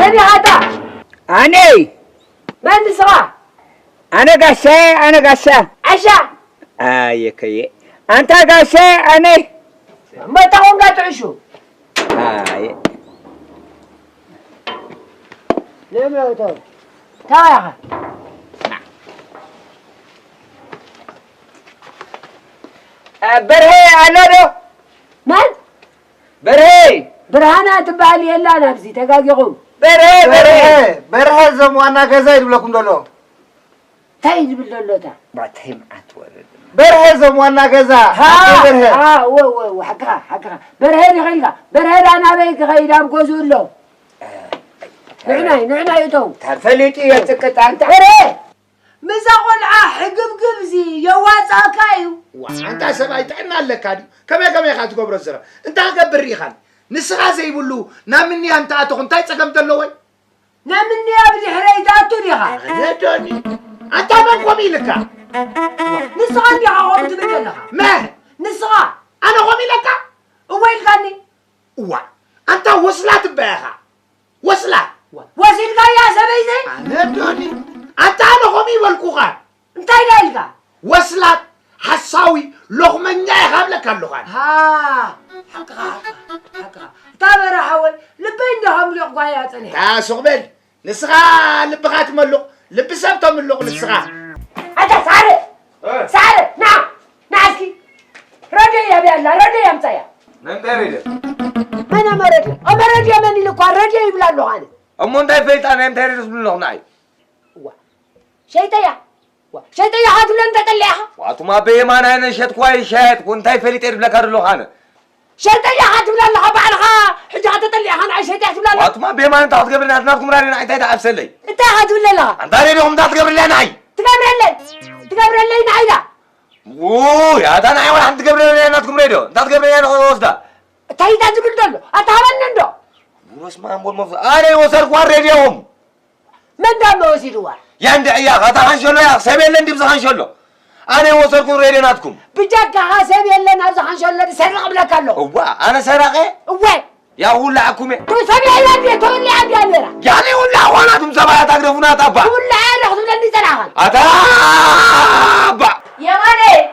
من هذا؟ أنا من سوا؟ أنا قشة عشاء كي أنت قشة أنا ما تقوم قاعد تعيشوا ليه ما تو تعال برهي أنا لو من؟ برهي برهانة تبالي إلا نفسي تقاقيقوم برهي زموانا كزايد لكم دولو تايد باللولوتا بعدهم أتورد برهي زموانا كزا حكا برهي غيلك برهي أنا بيك غيلام قوزون له نعناي يتو تفلتي يتكت أنت برهي مزاقول حقب قبزي يواز أكايو أنت سبعي تعنا لك هذه كم يخاطي قبر الزرع أنت قبر ريخان نسخة زي بقولوا نامني أنت أتوقن تاي تقم تلوي نامني أبدي حريدات تريها ندوني أنت من قومي لك نسخة عندي عوام تبدلها ما نسخة أنا قومي لك وين غني أنت وصلت بها وصلت وصلت يا سبيزي ندوني أنت أنا قومي والكوخان انت إلى وصلت حساوي لغمنيا يخابلك اللغان حقها تابر حول لبين دهم لقوايات أنا تاسو قبل نسخة لبغات ملق لبسبت ملق نسخة هذا سعر نعم نعسكي رجع يا بيلا رجع يا متيا من تريد أنا مرد يا مني لقوا رجع يبلا لغان أمون ده فيت أنا تريد من لغناي شيطيا هاتو لن تطلعها واتما بيمان أنا شت كويس شت كنت فيلي تريد لك اللغانة شيطيا هاتو لن لها بعلها حجة تطلعها أنا شيطيا هاتو لن واتما بيمان أنت تقبل الناس ناكم راني نعيد هذا أبسلي أنت هاتو لن لها أنت ريدهم ده تقبل لي نعي تقبل لي نعيدا أوه يا ده نعي ولا أنت تقبل لي ناكم ريدو أنت تقبل لي أنا خلاص ده تايدا تقول دلو أتهمن نندو بس ما أقول مفروض أنا وصل قوار ريديهم من دام وسيلوا يندي يا هذا خنشلو يا سبيل لندي بس خنشلو أنا وصل قوار ريديناتكم بجاك حساب يلا نازح خنشلو سرق قبلك له هو أنا سرقة وين يا ولا عكومة تو سبي يلا دي تو اللي عندي أميرة يعني ولا وانا تمسابا تقرفونا تابا ولا أنا خذ لندي سرقة أتابا يا ماني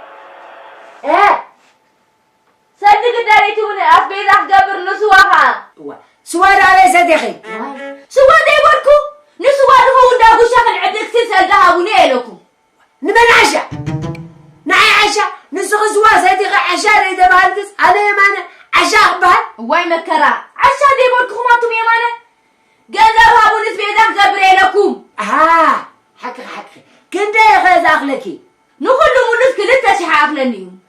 صدق داري توني أفبيد أخبر نسوها سواد على صديقي سواد يوركو نسواد هو داغو شغل عندك تسأل ذهب ونيلكم نبن عشاء نعي عشاء نسخ سواد صديقي عشاء إذا بهالدس أنا يا مانا عشاء بهال واي مكرا عشاء دي يوركو ما توم يا مانا جزاو هابو نسبيد أخبر لكم حكي كنت يا غاز أخلكي نخلو منسك لتشح أخلنيهم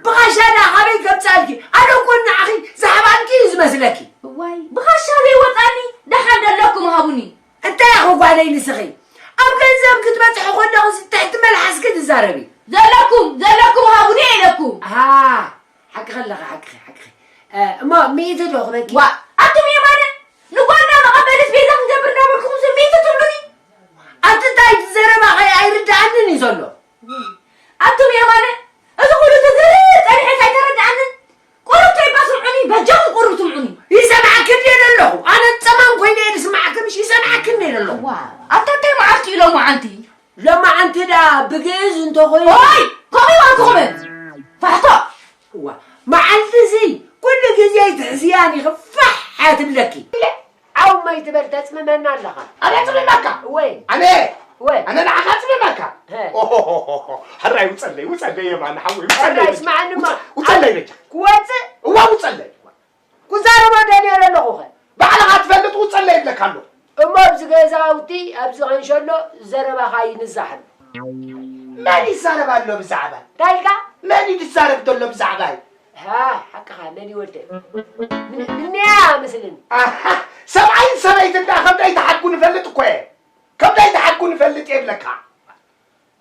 بغاشا أنا حبيت كبسالكي أنا كنا أخي زحبانكي يزمسلكي واي بغاشا لي وطاني دخل لكم هابوني أنت يا أخوك علي نسخي أم كنزام كنت بتحق وانا غزي تحت ملحس كده زاربي زلكم هابوني لكم حكي ما ميت الأخبك أنتم يا مانا نقولنا مقبل سبيدا نجبرنا بالكم سميت تقولوني أنت تايت زربا خي أيرد عنني زلو أنتم يا مانا أقولوا تدريت أنا حتى يترد عنن قربت يبصرعني بجاو قربتمعني يسمعك الدين له أنا تمام كوين يسمعك مش يسمعك الدين له واو أنت معك لو ما أنتي لو ما أنت دا بجيز أنت خوي هاي قومي فحطا ما أنت زي كل جزء تحزياني خفح تملكي أو ما يتبر تسمع من الله أنا أتبع مكة وين أنا نعخت بمكة هراي وصلي يا مان حوي وصلي اسمع أنا ما وصلي رجع كويس وصلي كزار ما دنيا لنقوه بعد ما تفلت وصلي لك عنه ما بزغ زاوتي أبزغ إن شاء الله زربا خاي نزحن ماني سارب له بزعبة تلقى ماني تسارب دله بزعبة حقها ماني ودي من يا مثلا سبعين سنة يتبع كم ده يتحكون فلت كويه كم ده يتحكون فلت إبلك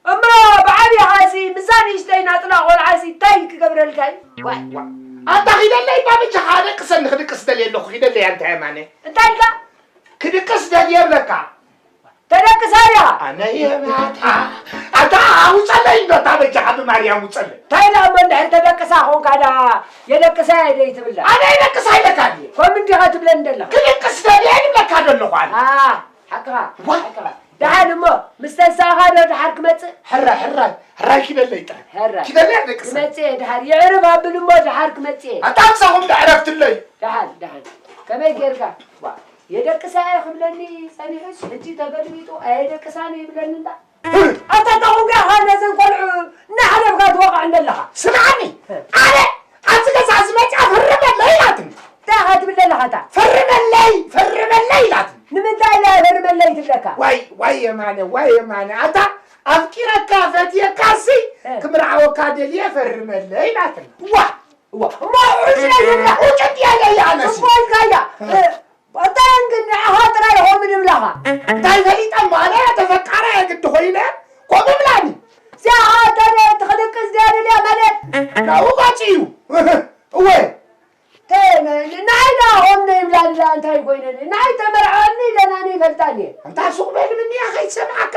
أما بعدي عازي مزاني يشتين أطلع والعازي تايك قبل الكاي أنت خيدا اللي ما بيجي حالك قصد خيدا قصد اللي له خيدا اللي أنت يا ماني تلقى كده قصد اللي يبلك تدقسايا أنا يا ماتا أتا وصلي إنه تابع جحد مريم وصلي تايلا من ده تدقسا هون كذا يدقسا يدي تبلا أنا يدقسا لك هذه كم من جهة تبلن دلنا كل قصة يعني لك هذا اللغة حقها دحال مو مستنساها لو دحال كمت حرة كده اللي يتعب هرا كده اللي عندك كمت دحال يعرف بالمو دحال كمت أتعصهم عرفت اللي دحال كما يجرك يدقسا يخبلني سنيحس هجي تقلبيتو يدقساني يبلن دا أتتقوا هذا زنقلعو نحن بقى توقع عند الله سمعني أنا أتقص عزمتي أفرم الليلة تاهت بالله هذا فرم الليلة نمن دايلا فرم الليل تبلكا واي يا ماني أتا أفكرك كافت يا كاسي كمرعا وكادليا فرم الليلة ما عوزنا يلا وجد يا لي أنا سي سبوي كايا وطنق هاترا هو من ملها داي فريد أما أنا أتفكر يا قد خوينا قوم ملاني ساعات أنا تخدك زيادة لي أمانة لا وقاتيو وين نايدا هم نيم لا أنت هاي كوينني نايدا مرعاني لناني فلتاني أنت سوق بين مني يا أخي سمعك